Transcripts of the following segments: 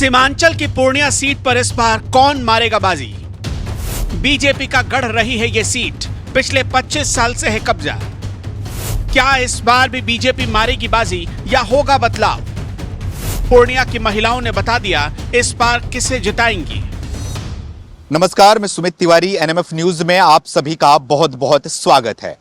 सीमांचल की पूर्णिया सीट पर इस बार कौन मारेगा बाजी? बीजेपी का गढ़ रही है ये सीट, पिछले 25 साल से है कब्जा। क्या इस बार भी बीजेपी मारेगी बाजी या होगा बदलाव? पूर्णिया की महिलाओं ने बता दिया इस बार किसे जिताएंगी। नमस्कार, मैं सुमित तिवारी, एनएमएफ न्यूज में आप सभी का बहुत बहुत स्वागत है।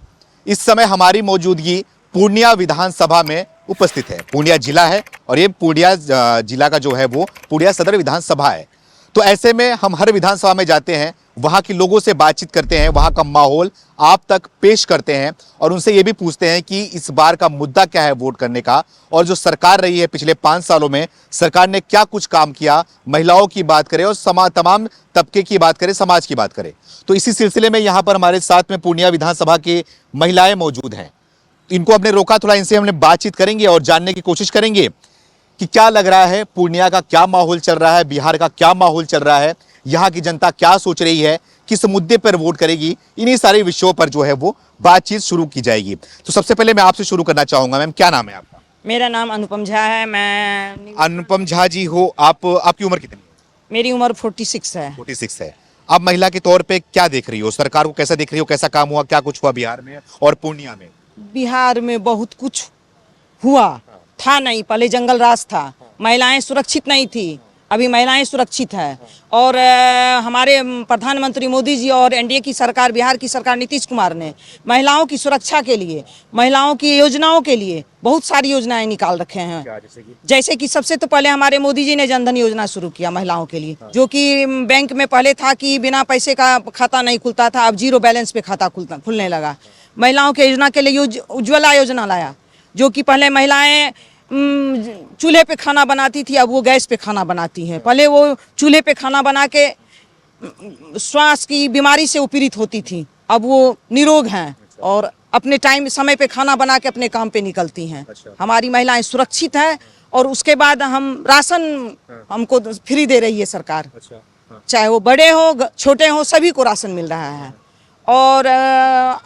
इस समय हमारी मौजूदगी पूर्णिया विधानसभा में उपस्थित है। पूर्णिया जिला है और ये पूर्णिया जिला का जो है वो पूर्णिया सदर विधानसभा है। तो ऐसे में हम हर विधानसभा में जाते हैं, वहाँ के लोगों से बातचीत करते हैं, वहाँ का माहौल आप तक पेश करते हैं और उनसे ये भी पूछते हैं कि इस बार का मुद्दा क्या है वोट करने का, और जो सरकार रही है पिछले 5 सालों में सरकार ने क्या कुछ काम किया, महिलाओं की बात करें और तमाम तबके की बात करें, समाज की बात करें। तो इसी सिलसिले में यहाँ पर हमारे साथ में पूर्णिया विधानसभा की महिलाएं मौजूद हैं। इनको हमने रोका, थोड़ा इनसे हमने बातचीत करेंगे और जानने की कोशिश करेंगे कि क्या लग रहा है, पूर्णिया का क्या माहौल चल रहा है, बिहार का क्या माहौल चल रहा है, यहाँ की जनता क्या सोच रही है, किस मुद्दे पर वोट करेगी। इन्हीं सारे विषयों पर जो है वो बातचीत शुरू की जाएगी। तो सबसे पहले मैं आपसे शुरू करना चाहूंगा। मैम, क्या नाम है आपका? मेरा नाम अनुपम झा है। मैं अनुपम झा जी हो आप, आपकी उम्र कितनी है? मेरी उम्र 46 है। 46 है। आप महिला के तौर पे क्या देख रही हो, सरकार को कैसा देख रही हो, कैसा काम हुआ, क्या कुछ हुआ बिहार में और पूर्णिया में? बिहार में बहुत कुछ हुआ था, नहीं पहले जंगल राज था, महिलाएं सुरक्षित नहीं थी, अभी महिलाएं सुरक्षित है। और हमारे प्रधानमंत्री मोदी जी और एनडीए की सरकार, बिहार की सरकार नीतीश कुमार ने महिलाओं की सुरक्षा के लिए, महिलाओं की योजनाओं के लिए बहुत सारी योजनाएं निकाल रखे हैं। जैसे कि सबसे तो पहले हमारे मोदी जी ने जनधन योजना शुरू किया महिलाओं के लिए, जो कि बैंक में पहले था कि बिना पैसे का खाता नहीं खुलता था, अब जीरो बैलेंस पे खाता खुलने लगा। महिलाओं की योजना के लिए उज्ज्वला योजना लाया, जो कि पहले महिलाएं चूल्हे पे खाना बनाती थी, अब वो गैस पे खाना बनाती हैं। पहले वो चूल्हे पे खाना बना के श्वास की बीमारी से पीड़ित होती थी, अब वो निरोग हैं और अपने टाइम समय पे खाना बना के अपने काम पे निकलती हैं। हमारी महिलाएं सुरक्षित हैं। और उसके बाद हम राशन हमको फ्री दे रही है सरकार, चाहे वो बड़े हो छोटे हो, सभी को राशन मिल रहा है। और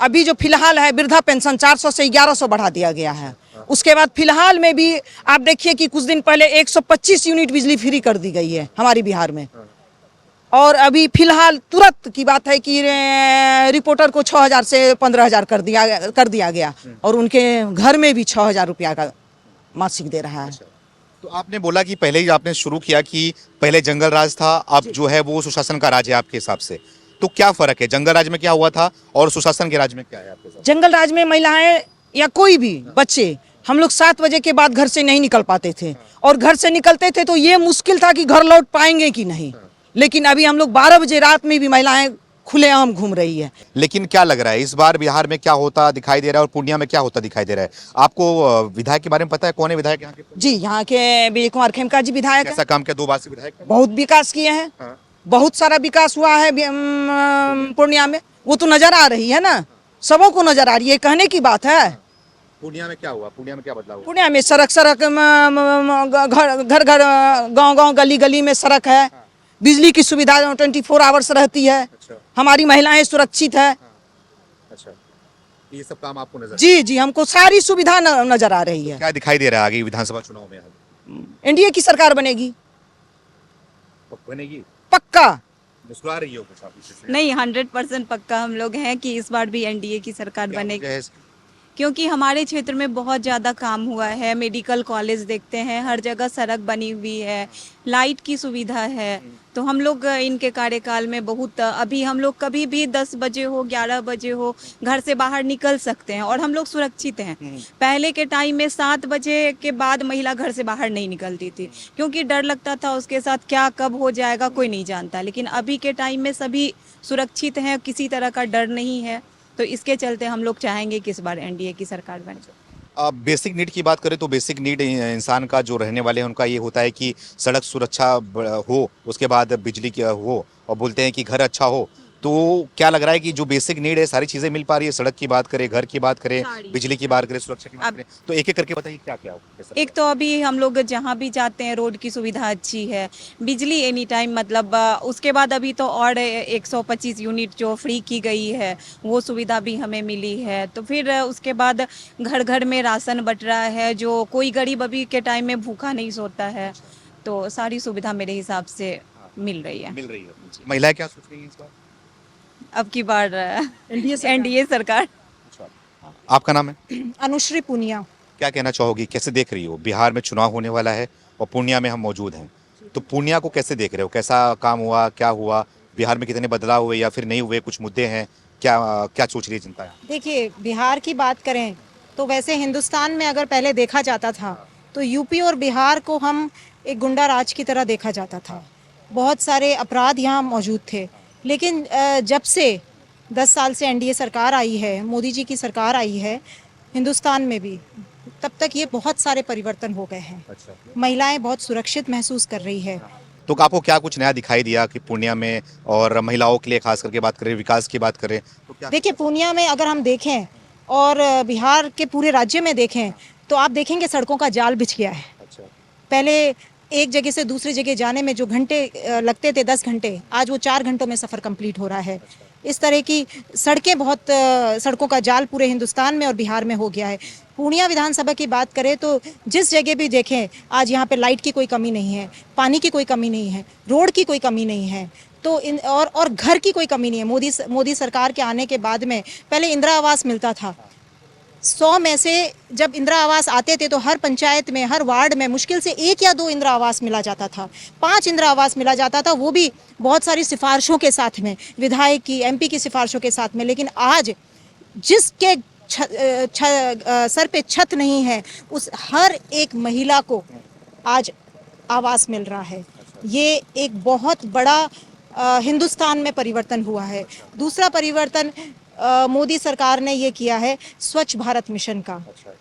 अभी जो फिलहाल है वृद्धा पेंशन 400 से 1100 बढ़ा दिया गया है। उसके बाद फिलहाल में भी आप देखिए कि कुछ दिन पहले 125 यूनिट बिजली फ्री कर दी गई है हमारी बिहार में। और अभी फिलहाल तुरंत की बात है कि रिपोर्टर को 6000 से 15000 कर दिया गया और उनके घर में भी 6000 रुपया का मासिक दे रहा है। तो आपने बोला कि पहले ही आपने शुरू किया कि पहले जंगल राज था, अब जो है वो सुशासन का राज है आपके हिसाब से। तो क्या फर्क है, जंगल राज में क्या हुआ था और सुशासन के राज में क्या है आपके साथ? जंगल राज में महिलाएं या कोई भी बच्चे, हम लोग 7 बजे के बाद घर से नहीं निकल पाते थे, और घर से निकलते थे तो ये मुश्किल था कि घर लौट पाएंगे कि नहीं। लेकिन अभी हम लोग 12 बजे रात में भी महिलाएं खुलेआम घूम रही है। लेकिन क्या लग रहा है इस बार बिहार में क्या होता दिखाई दे रहा है और पूर्णिया में क्या होता दिखाई दे रहा है? आपको विधायक के बारे में पता है, कौन है विधायक यहाँ के? जी, यहाँ के विजय कुमार खेमका जी विधायक है। कैसा काम किया 2 बार से विधायक? बहुत विकास किए हैं। बहुत सारा विकास हुआ है पूर्णिया में, वो तो नजर आ रही है ना, सबों को नजर आ रही है, कहने की बात है। पूर्णिया में क्या हुआ, पूर्णिया में क्या बदलाव हुआ? पूर्णिया में सड़क घर घर गांव गली गली में सड़क है, बिजली की सुविधा 24 आवर्स रहती है। हमारी महिलाएं सुरक्षित है। ये सब काम आपको नजर? जी, हमको सारी सुविधा नजर आ रही है। क्या दिखाई दे रहा है आगे विधानसभा चुनाव में? एनडीए की सरकार बनेगी, बनेगी पक्का। मुस्कुरा रही हो कुछ आप इससे? नहीं, 100% पक्का हम लोग हैं कि इस बार भी एनडीए की सरकार बनेगी, क्योंकि हमारे क्षेत्र में बहुत ज़्यादा काम हुआ है। मेडिकल कॉलेज देखते हैं, हर जगह सड़क बनी हुई है, लाइट की सुविधा है। तो हम लोग इनके कार्यकाल में बहुत, अभी हम लोग कभी भी 10 बजे हो 11 बजे हो घर से बाहर निकल सकते हैं और हम लोग सुरक्षित हैं। पहले के टाइम में 7 बजे के बाद महिला घर से बाहर नहीं निकलती थी, क्योंकि डर लगता था उसके साथ क्या कब हो जाएगा कोई नहीं जानता। लेकिन अभी के टाइम में सभी सुरक्षित हैं, किसी तरह का डर नहीं है। तो इसके चलते हम लोग चाहेंगे कि इस बार एनडीए की सरकार बने। बेसिक नीड की बात करें तो बेसिक नीड इंसान का जो रहने वाले हैं उनका ये होता है कि सड़क सुरक्षा हो, उसके बाद बिजली की हो, और बोलते हैं कि घर अच्छा हो। तो क्या लग रहा है कि जो बेसिक नीड है सारी चीजें मिल पा रही है? सड़क की बात करें, घर की बात करें, बिजली की बात करें, सुरक्षा की बात करें, तो एक एक करके बताइए क्या क्या हो? एक तो अभी हम लोग जहाँ भी जाते हैं रोड की सुविधा अच्छी है, बिजली एनी टाइम, मतलब उसके बाद अभी तो और 125 यूनिट जो फ्री की गई है वो सुविधा भी हमें मिली है। तो फिर उसके बाद घर घर में राशन बट रहा है, जो कोई गरीब अभी के टाइम में भूखा नहीं सोता है। तो सारी सुविधा मेरे हिसाब से मिल रही है। मिल रही है। महिलाएं क्या सोच रही हैं इस बार? अब की बार एनडीए सरकार। आपका नाम है? अनुश्री पुनिया। क्या कहना चाहोगी, कैसे देख रही हो? बिहार में चुनाव होने वाला है और पूर्णिया में हम मौजूद हैं, तो पूर्णिया को कैसे देख रहे हो? कैसा काम हुआ, क्या हुआ बिहार में, कितने बदलाव हुए या फिर नहीं हुए, कुछ मुद्दे हैं, क्या क्या सोच रही है जनता? देखिए, बिहार की बात करें तो वैसे हिंदुस्तान में अगर पहले देखा जाता था तो यूपी और बिहार को हम एक गुंडा राज की तरह देखा जाता था। बहुत सारे अपराध यहाँ मौजूद थे, लेकिन जब से 10 साल से एनडीए सरकार आई है, मोदी जी की सरकार आई है हिंदुस्तान में भी, तब तक ये बहुत सारे परिवर्तन हो गए हैं। महिलाएं बहुत सुरक्षित महसूस कर रही है। तो आपको क्या कुछ नया दिखाई दिया कि पूर्णिया में, और महिलाओं के लिए खास करके बात करें, विकास की बात करें तो क्या? देखिए, पूर्णिया में अगर हम देखें और बिहार के पूरे राज्य में देखें तो आप देखेंगे सड़कों का जाल बिछ गया है। पहले एक जगह से दूसरी जगह जाने में जो घंटे लगते थे 10 घंटे, आज वो 4 घंटों में सफ़र कंप्लीट हो रहा है। इस तरह की सड़कों का जाल पूरे हिंदुस्तान में और बिहार में हो गया है। पूर्णिया विधानसभा की बात करें तो जिस जगह भी देखें आज यहाँ पे लाइट की कोई कमी नहीं है, पानी की कोई कमी नहीं है, रोड की कोई कमी नहीं है, तो और घर की कोई कमी नहीं है। मोदी सरकार के आने के बाद में पहले इंदिरा आवास मिलता था। 100 में से जब इंदिरा आवास आते थे तो हर पंचायत में, हर वार्ड में मुश्किल से 1 या 2 इंदिरा आवास मिला जाता था, 5 इंदिरा आवास मिला जाता था, वो भी बहुत सारी सिफारिशों के साथ में, विधायक की, एमपी की सिफारिशों के साथ में। लेकिन आज जिसके सर पे छत नहीं है, उस हर एक महिला को आज आवास मिल रहा है। ये एक बहुत बड़ा हिंदुस्तान में परिवर्तन हुआ है। दूसरा परिवर्तन मोदी सरकार ने ये किया है स्वच्छ भारत मिशन का।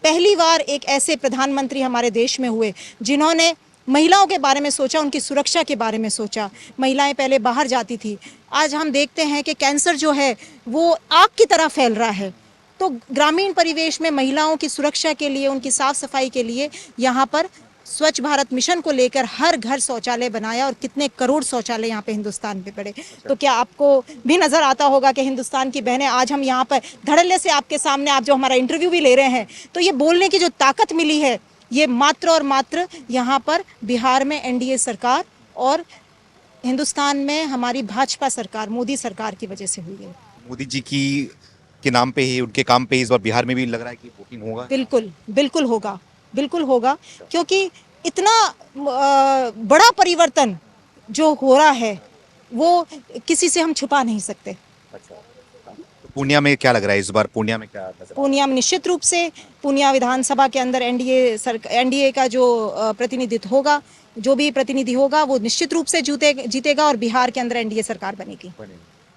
पहली बार एक ऐसे प्रधानमंत्री हमारे देश में हुए जिन्होंने महिलाओं के बारे में सोचा, उनकी सुरक्षा के बारे में सोचा। महिलाएं पहले बाहर जाती थी, आज हम देखते हैं कि कैंसर जो है वो आग की तरह फैल रहा है। तो ग्रामीण परिवेश में महिलाओं की सुरक्षा के लिए, उनकी साफ सफाई के लिए यहाँ पर स्वच्छ भारत मिशन को लेकर हर घर शौचालय बनाया और कितने करोड़ शौचालय यहाँ पे हिंदुस्तान पे पड़े। तो क्या आपको भी नज़र आता होगा कि हिंदुस्तान की बहनें, आज हम यहाँ पर धड़ल्ले से आपके सामने, आप जो हमारा इंटरव्यू भी ले रहे हैं, तो ये बोलने की जो ताकत मिली है ये मात्र और मात्र यहाँ पर बिहार में एनडीए सरकार और हिंदुस्तान में हमारी भाजपा सरकार, मोदी सरकार की वजह से हुई है। मोदी जी के नाम पे ही, उनके काम पे ही इस बार बिहार में भी लग रहा है कि वोटिंग होगा। बिल्कुल बिल्कुल होगा, बिल्कुल होगा, क्योंकि इतना बड़ा परिवर्तन जो हो रहा है वो किसी से हम छुपा नहीं सकते। तो पूर्णिया में क्या लग रहा है इस बार? पूर्णिया में क्या? पूर्णिया में निश्चित रूप से पूर्णिया विधानसभा के अंदर एनडीए का जो प्रतिनिधित्व होगा, जो भी प्रतिनिधि होगा वो निश्चित रूप से जीतेगा और बिहार के अंदर एनडीए सरकार बनेगी।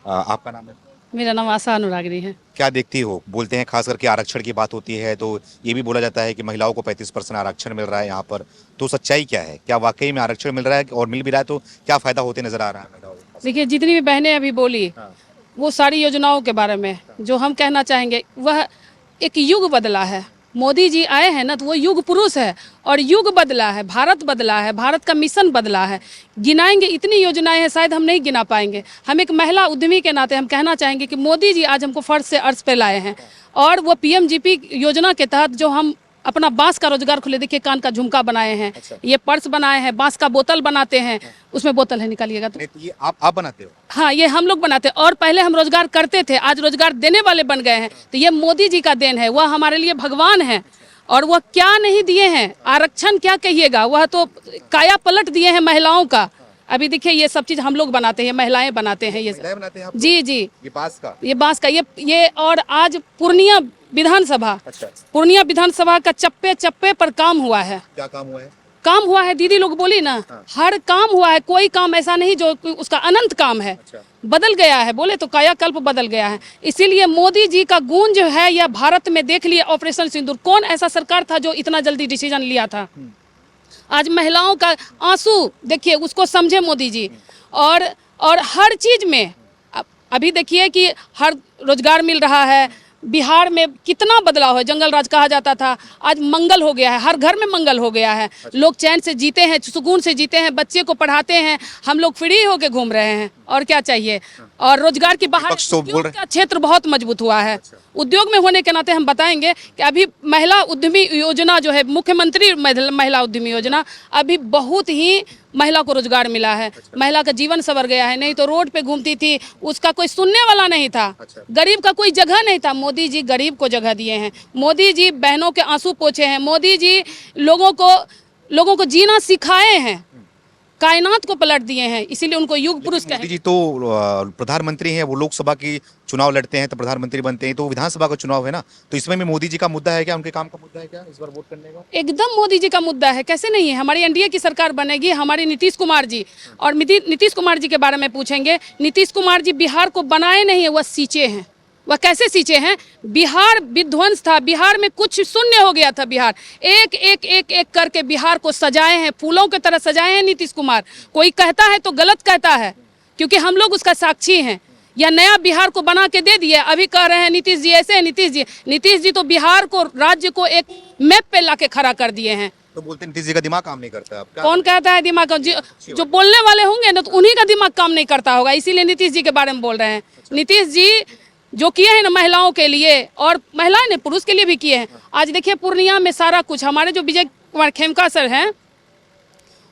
आपका नाम है? मेरा नाम आशा अनुरागिनी है। क्या देखती हो? बोलते हैं खास करके आरक्षण की बात होती है तो ये भी बोला जाता है कि महिलाओं को 35% आरक्षण मिल रहा है यहाँ पर, तो सच्चाई क्या है? क्या वाकई में आरक्षण मिल रहा है, और मिल भी रहा है तो क्या फायदा होते नजर आ रहा है महिलाओं को? देखिए, जितनी भी बहनें अभी बोली वो सारी योजनाओं के बारे में जो हम कहना चाहेंगे, वह एक युग बदला है। मोदी जी आए हैं ना, तो वो युग पुरुष है और युग बदला है, भारत बदला है, भारत का मिशन बदला है। गिनाएंगे इतनी योजनाएं हैं, शायद हम नहीं गिना पाएंगे। हम एक महिला उद्यमी के नाते हम कहना चाहेंगे कि मोदी जी आज हमको फर्श से अर्श पे लाए हैं, और वो पीएमजीपी योजना के तहत जो हम अपना बांस का रोजगार खोले, देखिए कान का झुमका बनाए हैं, ये पर्स बनाए हैं, बांस का बोतल बनाते हैं, उसमें बोतल है, निकालिएगा तो। ये आप बनाते हो? हाँ, ये हम लोग बनाते हैं, और पहले हम रोजगार करते थे, आज रोजगार देने वाले बन गए हैं। तो ये मोदी जी का देन है, वह हमारे लिए भगवान है। और वह क्या नहीं दिए हैं, आरक्षण क्या कहिएगा, वह तो काया पलट दिए हैं महिलाओं का। अभी देखिए ये सब चीज हम लोग बनाते हैं, महिलाएं बनाते हैं ये सब। बनाते हैं आप? जी जी, ये बांस का ये और आज पूर्णिया विधानसभा, पूर्णिया विधानसभा का चप्पे चप्पे पर काम हुआ है। क्या काम हुआ है? काम हुआ है, दीदी लोग बोली ना, हर काम हुआ है, कोई काम ऐसा नहीं जो उसका अनंत काम है। बदल गया है, बोले तो कायाकल्प बदल गया है। इसीलिए मोदी जी का गुण जो है यह भारत में देख लिए। ऑपरेशन सिंदूर, कौन ऐसा सरकार था जो इतना जल्दी डिसीजन लिया था? आज महिलाओं का आंसू देखिए, उसको समझे मोदी जी। और हर चीज में अभी देखिए कि हर रोजगार मिल रहा है। बिहार में कितना बदलाव है, जंगल राज कहा जाता था, आज मंगल हो गया है, हर घर में मंगल हो गया है। लोग चैन से जीते हैं, सुकून से जीते हैं, बच्चे को पढ़ाते हैं, हम लोग फ्री होके घूम रहे हैं, और क्या चाहिए। और रोजगार की बहार, विपक्ष तो बोल उद्योग रहे- का क्षेत्र बहुत मजबूत हुआ है। उद्योग में होने के नाते हम बताएंगे कि अभी महिला उद्यमी योजना जो है, मुख्यमंत्री महिला उद्यमी योजना, अभी बहुत ही महिला को रोजगार मिला है। महिला का जीवन संवर गया है। नहीं तो रोड पे घूमती थी, उसका कोई सुनने वाला नहीं था। गरीब का कोई जगह नहीं था। मोदी जी गरीब को जगह दिए हैं। मोदी जी बहनों के आंसू पोंछे हैं। मोदी जी लोगों को जीना सिखाए हैं, कायनात को पलट दिए हैं, इसीलिए उनको युग पुरुष मोदी कहें। जी तो प्रधानमंत्री हैं, वो लोकसभा की चुनाव लड़ते हैं तो प्रधानमंत्री बनते हैं, तो विधानसभा का चुनाव है ना, तो इसमें भी मोदी जी का मुद्दा है क्या, उनके काम का मुद्दा है क्या इस बार वोट करने का? एकदम मोदी जी का मुद्दा है, कैसे नहीं है। हमारी एनडीए की सरकार बनेगी, हमारी नीतीश कुमार जी, और नीतीश कुमार जी के बारे में पूछेंगे। नीतीश कुमार जी बिहार को बनाए नहीं है, वह सींचे हैं। वह कैसे सींचे हैं? बिहार विध्वंस था, बिहार में कुछ शून्य हो गया था। बिहार एक एक एक एक करके बिहार को सजाए हैं, फूलों की तरह सजाए हैं नीतीश कुमार। कोई कहता है तो गलत कहता है, क्योंकि हम लोग उसका साक्षी हैं। या नया बिहार को बना के दे दिए, अभी कह रहे हैं नीतीश जी ऐसे हैं। नीतीश जी तो बिहार को, राज्य को एक मैप पे लाके खड़ा कर दिए हैं। तो बोलते हैं नीतीश जी का दिमाग काम नहीं करता। कौन कहता है दिमाग? जो बोलने वाले होंगे ना, तो उन्हीं का दिमाग काम नहीं करता होगा, इसीलिए नीतीश जी के बारे में बोल रहे हैं। नीतीश जी जो किए हैं ना महिलाओं के लिए, और महिलाएं ने पुरुष के लिए भी किए हैं। आज देखिए पूर्णिया में सारा कुछ, हमारे जो विजय कुमार खेमका सर हैं,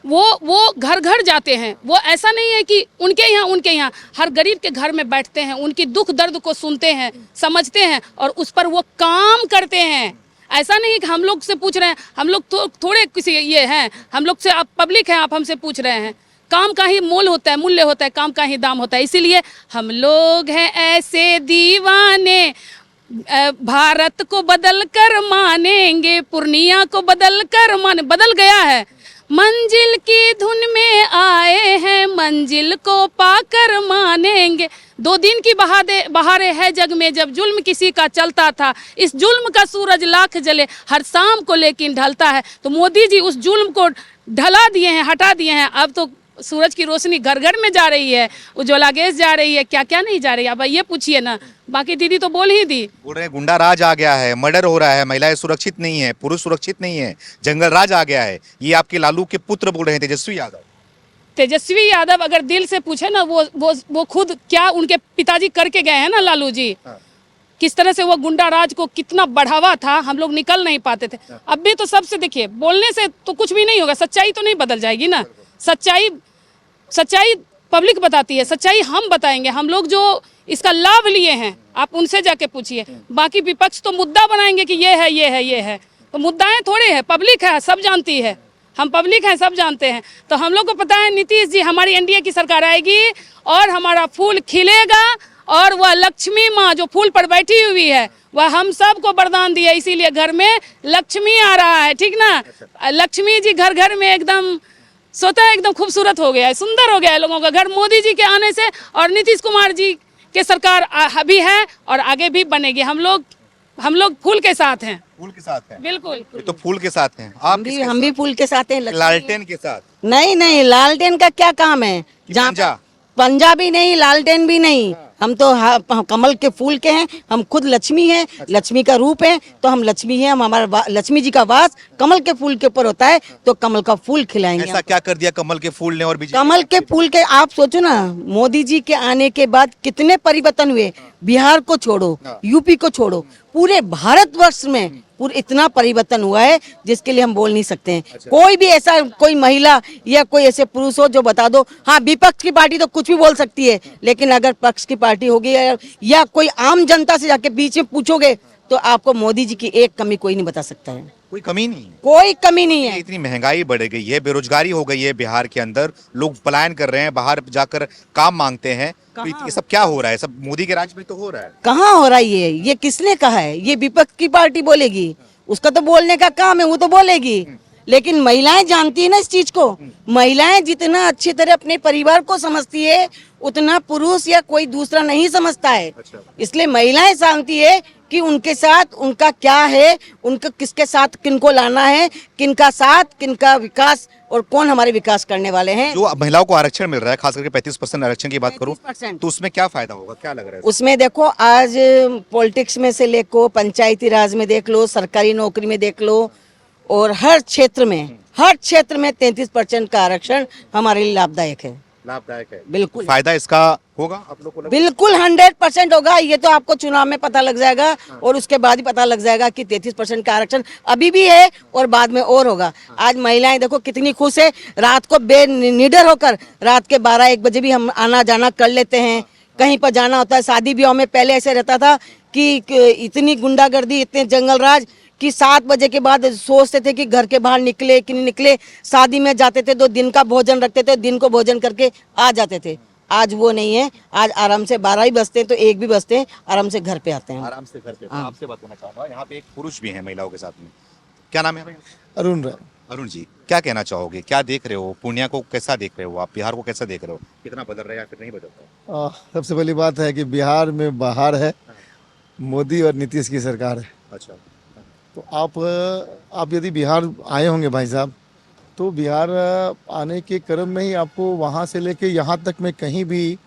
वो घर घर जाते हैं। वो ऐसा नहीं है कि उनके यहाँ हर गरीब के घर में बैठते हैं, उनकी दुख दर्द को सुनते हैं, समझते हैं, और उस पर वो काम करते हैं। ऐसा नहीं कि हम लोग से पूछ रहे हैं, हम लोग तो थोड़े किसी ये हैं, हम लोग से, आप पब्लिक हैं, आप हमसे पूछ रहे हैं। काम का ही मूल्य होता है, काम का ही दाम होता है। इसीलिए हम लोग हैं ऐसे दीवाने, भारत को बदल कर मानेंगे, पूर्णिया को बदल कर बदल गया है। मंजिल की धुन में आए हैं, मंजिल को पाकर मानेंगे। 2 दिन की बहारें है जग में, जब जुल्म किसी का चलता था। इस जुल्म का सूरज लाख जले, हर शाम को लेकिन ढलता है। तो मोदी जी उस जुल्म को ढला दिए हैं, हटा दिए हैं। अब तो सूरज की रोशनी घर घर में जा रही है, उज्ज्वला गैस जा रही है, क्या क्या नहीं जा रही है। अब ये पूछिए ना, बाकी दीदी तो बोल ही दी। बोल रहे हैं गुंडा राज आ गया है, मर्डर हो रहा है, महिलाएं सुरक्षित नहीं है, पुरुष सुरक्षित नहीं है, जंगल राज आ गया है। ये आपके लालू के पुत्र बोल रहे हैं, तेजस्वी यादव। तेजस्वी यादव अगर दिल से पूछे ना, वो खुद क्या उनके पिताजी करके गए हैं ना, लालू जी, किस तरह से वो गुंडा राज को कितना बढ़ावा था, हम लोग निकल नहीं पाते थे। अब भी तो सबसे देखिए, बोलने से तो कुछ भी नहीं होगा, सच्चाई तो नहीं बदल जाएगी ना। सच्चाई पब्लिक बताती है, सच्चाई हम बताएंगे। हम लोग जो इसका लाभ लिए हैं, आप उनसे जाके पूछिए। बाकी विपक्ष तो मुद्दा बनाएंगे कि ये है, तो मुद्दाएं थोड़े हैं, पब्लिक है, सब जानती है। हम पब्लिक हैं, सब जानते हैं। तो हम लोग को पता है नीतीश जी, हमारी एनडीए की सरकार आएगी और हमारा फूल खिलेगा, और वह लक्ष्मी माँ जो फूल पर बैठी हुई है, वह हम सबको वरदान दिए, इसीलिए घर में लक्ष्मी आ रहा है, ठीक ना। लक्ष्मी जी घर घर में एकदम स्वतः एकदम खूबसूरत हो गया है, सुंदर हो गया है लोगों का घर, मोदी जी के आने से। और नीतीश कुमार जी के सरकार अभी है और आगे भी बनेगी। हम लोग फूल के साथ हैं। फूल के साथ हैं, बिल्कुल। ये तो फूल के साथ हैं। आप हम भी फूल के साथ हैं। लालटेन के साथ? नहीं, लालटेन का क्या काम है? जहाँ पंजाबी नहीं, लालटेन भी नहीं, हम तो कमल के फूल के हैं। हम खुद लक्ष्मी हैं, लक्ष्मी का रूप है, तो हम लक्ष्मी हैं। हमारा लक्ष्मी जी का वास कमल के फूल के ऊपर होता है, तो कमल का फूल खिलाएंगे। ऐसा क्या कर दिया कमल के फूल ने और बीजेपी? कमल के फूल के, आप सोचो ना, मोदी जी के आने के बाद कितने परिवर्तन हुए। बिहार को छोड़ो, यूपी को छोड़ो, पूरे भारतवर्ष में इतना परिवर्तन हुआ है जिसके लिए हम बोल नहीं सकते हैं। कोई भी ऐसा कोई महिला या कोई ऐसे पुरुष हो जो बता दो। हाँ, विपक्ष की पार्टी तो कुछ भी बोल सकती है, लेकिन अगर पक्ष की पार्टी होगी या कोई आम जनता से जाके बीच में पूछोगे, तो आपको मोदी जी की एक कमी कोई नहीं बता सकता है। कोई कमी नहीं है, कोई कमी नहीं है। इतनी महंगाई बढ़ गई है, बेरोजगारी हो गई है बिहार के अंदर, लोग पलायन कर रहे हैं, बाहर जाकर काम मांगते हैं। तो ये सब क्या हो रहा है? सब मोदी के राज में तो हो रहा है। कहाँ हो रहा है ये किसने कहा है? ये विपक्ष की पार्टी बोलेगी, उसका तो बोलने का काम है, वो तो बोलेगी। लेकिन महिलाएं जानती है ना इस चीज को। महिलाएं जितना अच्छी तरह अपने परिवार को समझती है, उतना पुरुष या कोई दूसरा नहीं समझता है। इसलिए महिलाएं जानती है कि उनके साथ उनका क्या है, उनका किसके साथ किनको लाना है, किनका साथ किनका विकास, और कौन हमारे विकास करने वाले हैं। जो महिलाओं को आरक्षण मिल रहा है, खास करके 35% आरक्षण की बात करूं, 35%। तो उसमें क्या फायदा होगा, क्या लग रहा है? उसमें देखो, आज पॉलिटिक्स में से लेको पंचायती राज में देख लो, सरकारी नौकरी में देख लो, और हर क्षेत्र में 33% का आरक्षण हमारे लिए लाभदायक है। लाभदायक है। बिल्कुल। फायदा इसका होगा आप लोग को लगा? बिल्कुल 100% होगा। ये तो आपको चुनाव में पता लग जाएगा और उसके बाद ही पता लग जाएगा कि 33% का आरक्षण अभी भी है और बाद में और होगा। आज महिलाएं देखो कितनी खुश है, रात को बेनिडर होकर रात के 12-1 बजे भी हम आना जाना कर लेते हैं। कहीं पर जाना होता है, शादी ब्याह में पहले ऐसे रहता था कि इतनी गुंडागर्दी, इतने जंगल राज कि 7 बजे के बाद सोचते थे कि घर के बाहर निकले कि नहीं निकले। शादी में जाते थे तो दिन का भोजन रखते थे, दिन को भोजन करके आ जाते थे। आज वो नहीं है। आज आराम से 12 ही बजते हैं तो 1 भी बजते हैं, आराम से घर पे आते हैं। आराम से घर पे। आपसे बात करना चाहूंगा, यहाँ पे एक पुरुष भी है महिलाओं के साथ में। क्या नाम है भाई? अरुण राय। अरुण जी, क्या कहना चाहोगे? क्या देख रहे हो? पूर्णिया को कैसा देख रहे हो आप? बिहार को कैसा देख रहे हो? कितना बदल रहा है या फिर नहीं बदल रहा है? सबसे पहली बात है कि बिहार में बाहर है, मोदी और नीतीश की सरकार है। अच्छा। तो आप यदि बिहार आए होंगे भाई साहब, तो बिहार आने के क्रम में ही आपको वहाँ से लेके यहाँ तक में कहीं भी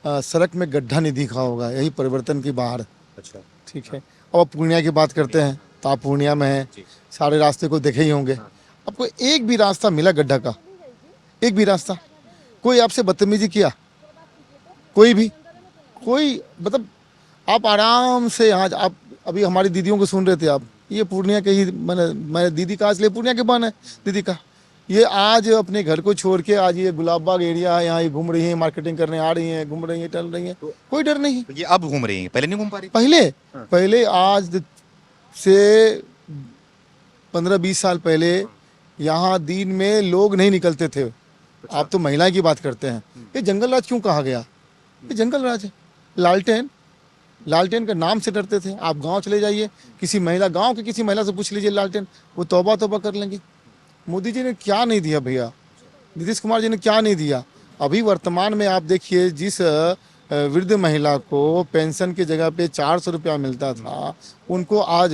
सड़क में गड्ढा नहीं दिखा होगा। यही परिवर्तन की बाहर। अच्छा। ठीक है। अब आप पूर्णिया की बात करते हैं तो आप पूर्णिया में हैं, सारे रास्ते को देखे ही होंगे। आपको एक भी रास्ता मिला गड्ढा का? एक भी रास्ता? कोई आपसे बदतमीजी किया? कोई मतलब आप आराम से यहाँ आप अभी हमारी दीदियों को सुन रहे थे आप, ये पूर्णिया के ही मैंने दीदी का इसलिए पूर्णिया के बहन है दीदी का। ये आज अपने घर को छोड़ के आज ये गुलाब बाग एरिया है, यहाँ ये घूम रही हैं, मार्केटिंग करने आ रही हैं, घूम रही हैं, टहल रही हैं, कोई डर नहीं। तो ये अब घूम रही हैं, पहले नहीं घूम पा रही? पहले आज से 15-20 साल पहले यहाँ दिन में लोग नहीं निकलते थे। आप तो महिलाएं की बात करते हैं। ये जंगल राज क्यों कहा गया? ये जंगल राज है। लालटेन का नाम से डरते थे। आप गांव चले जाइए, किसी महिला, गांव के किसी महिला से पूछ लीजिए लालटेन, वो तौबा तौबा कर लेंगे। मोदी जी ने क्या नहीं दिया भैया, नीतीश कुमार जी ने क्या नहीं दिया। अभी वर्तमान में आप देखिए, जिस वृद्ध महिला को पेंशन की जगह पे 400 रुपया मिलता था, उनको आज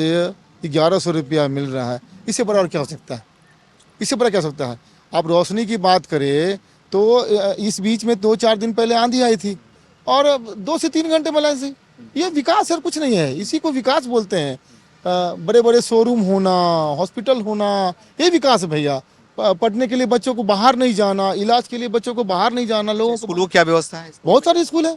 1100 रुपया मिल रहा है। इससे बड़ा और क्या हो सकता है? इससे बड़ा क्या हो सकता है? आप रोशनी की बात करें तो इस बीच में 2-4 दिन पहले आंधी आई थी और 2 से 3 घंटे में से। ये विकास और कुछ नहीं है, इसी को विकास बोलते हैं। बड़े बड़े शोरूम होना, हॉस्पिटल होना, ये विकास है भैया। पढ़ने के लिए बच्चों को बाहर नहीं जाना, इलाज के लिए बच्चों को बाहर नहीं जाना। लोगों को स्कूलों की क्या व्यवस्था है? बहुत सारे स्कूल है।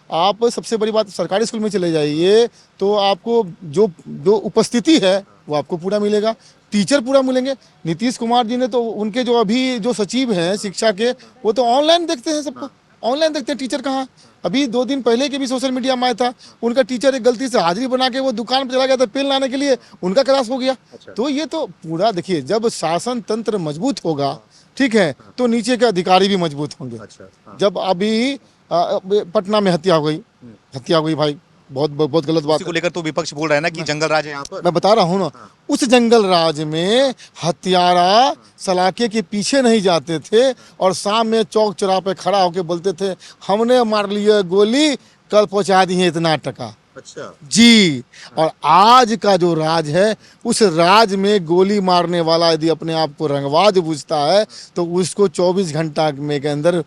आप सबसे बड़ी बात, सरकारी स्कूल में चले जाइए तो आपको जो उपस्थिति है वो आपको पूरा मिलेगा, टीचर पूरा मिलेंगे। नीतीश कुमार जी ने तो उनके जो अभी जो सचिव हैं शिक्षा के, वो तो ऑनलाइन देखते हैं सबको, ऑनलाइन देखते हैं टीचर कहाँ। अभी 2 दिन पहले के भी सोशल मीडिया में आया था, उनका टीचर एक गलती से हाजिरी बना के वो दुकान पर चला गया था पेन लाने के लिए, उनका क्लास हो गया। तो ये तो पूरा देखिए, जब शासन तंत्र मजबूत होगा, ठीक है, तो नीचे के अधिकारी भी मजबूत होंगे। जब अभी पटना में हत्या हो गई भाई, बहुत गलत बात को लेकर तो विपक्ष बोल रहा है ना कि जंगल राज है यहाँ पर। मैं बता रहा हूँ ना, उस जंगल राज में हत्यारा सलाखे के पीछे नहीं जाते थे और शाम में चौक चौराहे पे खड़ा होकर बोलते थे, हमने मार लिया गोली, कल पहुंचा दी है इतना टका। अच्छा जी। और आज का जो राज है, उस राज में गोली मारने वाला यदि अपने आप को रंगबाज बुझता है तो उसको 24 घंटा में के अंदर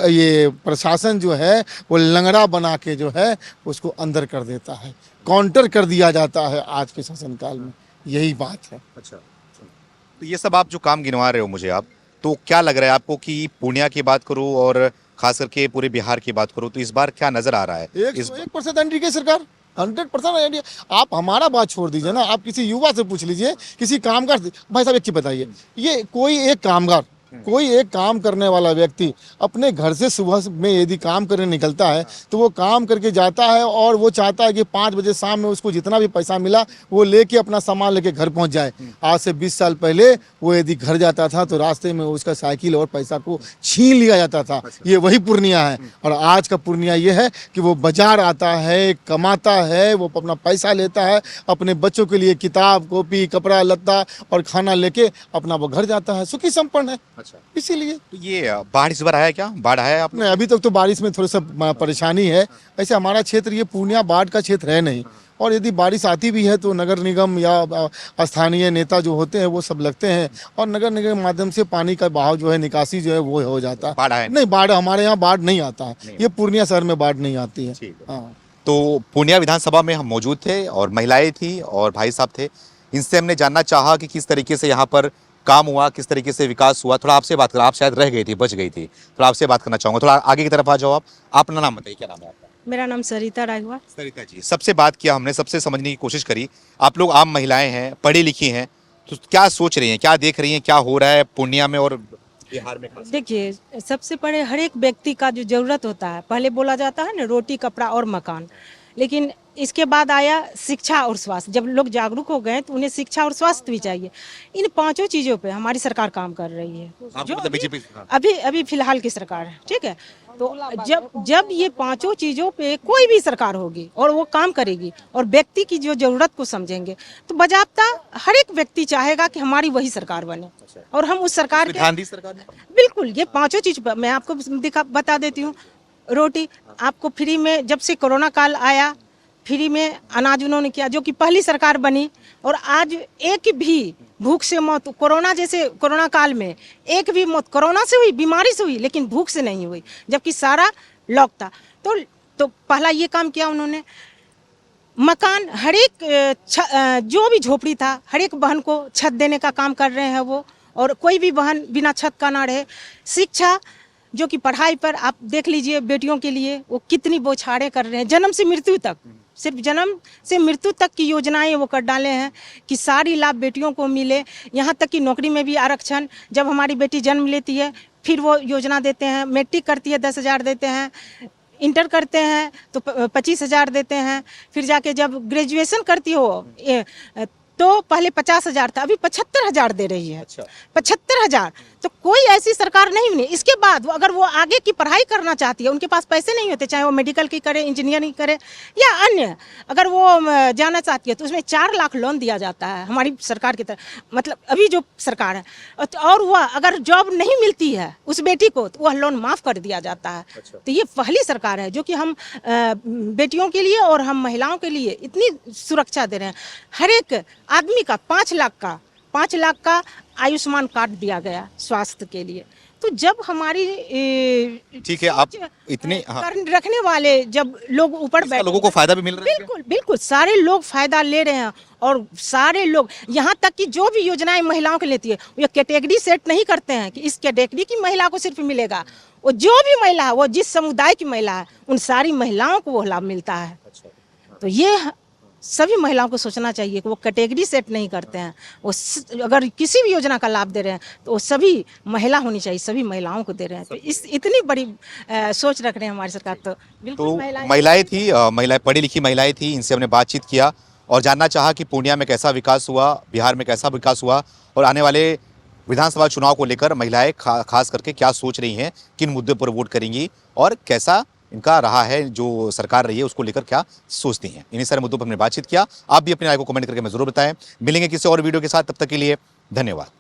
ये प्रशासन जो है वो लंगड़ा बना के जो है उसको अंदर कर देता है, काउंटर कर दिया जाता है आज के शासनकाल में। यही बात है। अच्छा, तो ये सब आप जो काम गिनवा रहे हो मुझे आप, तो क्या लग रहा है आपको कि पूर्णिया की बात करूं और खास करके पूरे बिहार की बात करूं तो इस बार क्या नजर आ रहा है? 101% एनडीए की सरकार, 100% एनडीए। आप हमारा बात छोड़ दीजिए ना, आप किसी युवा से पूछ लीजिए, किसी कामगार से। भाई साहब एक चीज बताइए, ये कोई एक कामगार, कोई एक काम करने वाला व्यक्ति अपने घर से सुबह में यदि काम करने निकलता है तो वो काम करके जाता है और वो चाहता है कि 5 बजे शाम में उसको जितना भी पैसा मिला वो लेके अपना सामान लेके घर पहुंच जाए। आज से 20 साल पहले वो यदि घर जाता था तो रास्ते में उसका साइकिल और पैसा को छीन लिया जाता था। ये वही पूर्णिया है। और आज का पूर्णिया ये है कि वो बाजार आता है, कमाता है, वो अपना पैसा लेता है, अपने बच्चों के लिए किताब, कॉपी, कपड़ा लत्ता और खाना लेके अपना वो घर जाता है, सुखी संपन्न है। अच्छा, इसीलिए तो ये बाढ़ इस बार आया क्या? बाढ़ आया आप? नहीं, अभी तक तो बारिश में थोड़ा सा परेशानी है। ऐसे हमारा क्षेत्र ये पूर्णिया बाढ़ का क्षेत्र है नहीं, और यदि बारिश आती भी है तो नगर निगम या स्थानीय नेता जो होते हैं वो सब लगते हैं और नगर निगम के माध्यम से पानी का बहाव जो है, निकासी जो है वो हो जाता है। बाढ़ आया नहीं, बाढ़ हमारे यहाँ बाढ़ नहीं आता है। ये पूर्णिया शहर में बाढ़ नहीं आती है। हाँ। तो पूर्णिया विधानसभा में हम मौजूद थे और महिलाएं थी और भाई साहब थे। इनसे हमने जानना चाहा कि किस तरीके से यहाँ पर काम हुआ, किस तरीके से विकास हुआ, थोड़ा आपसे बात करें। आप शायद रह गई थी, बच गई थी, थोड़ा आपसे बात करना चाहूँगा। थोड़ा आगे की तरफ आ जाओ आप। अपना नाम बताइए, क्या नाम है आपका? मेरा नाम सरिता राय हुआ। सरिता जी, सबसे बात किया हमने, सबसे समझने की कोशिश करी। आप लोग आम महिलाएं हैं, पढ़ी लिखी हैं, तो क्या सोच रही हैं, क्या देख रही हैं, क्या हो रहा है पूर्णिया में और बिहार में? देखिए, सबसे पहले हर एक व्यक्ति का जो जरूरत होता है, पहले बोला जाता है ना रोटी कपड़ा और मकान, लेकिन इसके बाद आया शिक्षा और स्वास्थ्य। जब लोग जागरूक हो गए तो उन्हें शिक्षा और स्वास्थ्य भी चाहिए। इन पांचों चीजों पे हमारी सरकार काम कर रही है, जो मतलब बीजेपी अभी फिलहाल की सरकार है, ठीक है। तो जब ये पांचों चीजों पे कोई भी सरकार होगी और वो काम करेगी और व्यक्ति की जो जरूरत को समझेंगे, तो बजाबता हर एक व्यक्ति चाहेगा कि हमारी वही सरकार बने और हम उस सरकार के। ध्यान दी सरकार ने? बिल्कुल, ये पांचों चीज मैं आपको बता देती हूँ। रोटी आपको फ्री में, जब से कोरोना काल आया फ्री में अनाज उन्होंने किया, जो कि पहली सरकार बनी। और आज एक भी भूख से मौत, कोरोना काल में एक भी मौत कोरोना से हुई, बीमारी से हुई, लेकिन भूख से नहीं हुई, जबकि सारा लॉक था। तो पहला ये काम किया उन्होंने। मकान, हर एक जो भी झोपड़ी था, हर एक बहन को छत देने का काम कर रहे हैं वो, और कोई भी बहन बिना छत का ना रहे। शिक्षा, जो कि पढ़ाई पर आप देख लीजिए, बेटियों के लिए वो कितनी बौछारें कर रहे हैं, जन्म से मृत्यु तक, सिर्फ जन्म से मृत्यु तक की योजनाएं वो कर डाले हैं कि सारी लाभ बेटियों को मिले। यहाँ तक कि नौकरी में भी आरक्षण, जब हमारी बेटी जन्म लेती है फिर वो योजना देते हैं। मैट्रिक करती है 10,000 देते हैं, इंटर करते हैं तो 25,000 देते हैं, फिर जाके जब ग्रेजुएशन करती हो तो पहले 50,000 था, अभी 75,000 दे रही है। 75,000। तो कोई ऐसी सरकार नहीं बनी। इसके बाद अगर वो आगे की पढ़ाई करना चाहती है, उनके पास पैसे नहीं होते, चाहे वो मेडिकल की करे, इंजीनियरिंग करे या अन्य, अगर वो जाना चाहती है तो उसमें 4 लाख लोन दिया जाता है हमारी सरकार की तरफ, मतलब अभी जो सरकार है। और वह अगर जॉब नहीं मिलती है उस बेटी को, तो वह लोन माफ़ कर दिया जाता है। तो ये पहली सरकार है जो कि हम बेटियों के लिए और हम महिलाओं के लिए इतनी सुरक्षा दे रहे हैं। हर एक आदमी का 5 लाख का आयुष्मान कार्ड दिया गया स्वास्थ्य के लिए। तो जब हमारी ठीक है, आप इतने रखने वाले जब लोग ऊपर बैठे, लोगों को फायदा भी मिल रहा है। बिल्कुल बिल्कुल, सारे लोग फायदा ले रहे हैं। और सारे लोग, यहाँ तक कि जो भी योजनाएं महिलाओं के लेती है, ये कैटेगरी सेट नहीं करते हैं कि इस कैटेगरी की महिला को सिर्फ मिलेगा। वो जो भी महिला है, वो जिस समुदाय की महिला है, उन सारी महिलाओं को वो लाभ मिलता है। तो ये सभी महिलाओं को सोचना चाहिए कि वो कैटेगरी सेट नहीं करते हैं। वो अगर किसी भी योजना का लाभ दे रहे हैं तो वो सभी महिला होनी चाहिए, सभी महिलाओं को दे रहे हैं। तो इस इतनी बड़ी सोच रख रहे हैं हमारी सरकार। तो बिल्कुल महिलाएं थी, महिलाएं पढ़ी लिखी महिलाएं थी, इनसे हमने बातचीत किया और जानना चाहा कि पूर्णिया में कैसा विकास हुआ, बिहार में कैसा विकास हुआ और आने वाले विधानसभा चुनाव को लेकर महिलाएं खास करके क्या सोच रही हैं, किन मुद्दे पर वोट करेंगी और कैसा इनका रहा है, जो सरकार रही है उसको लेकर क्या सोचती हैं। इन्हीं सारे मुद्दों पर हमने बातचीत किया। आप भी अपनी राय को कमेंट करके हमें जरूर बताएं। मिलेंगे किसी और वीडियो के साथ, तब तक के लिए धन्यवाद।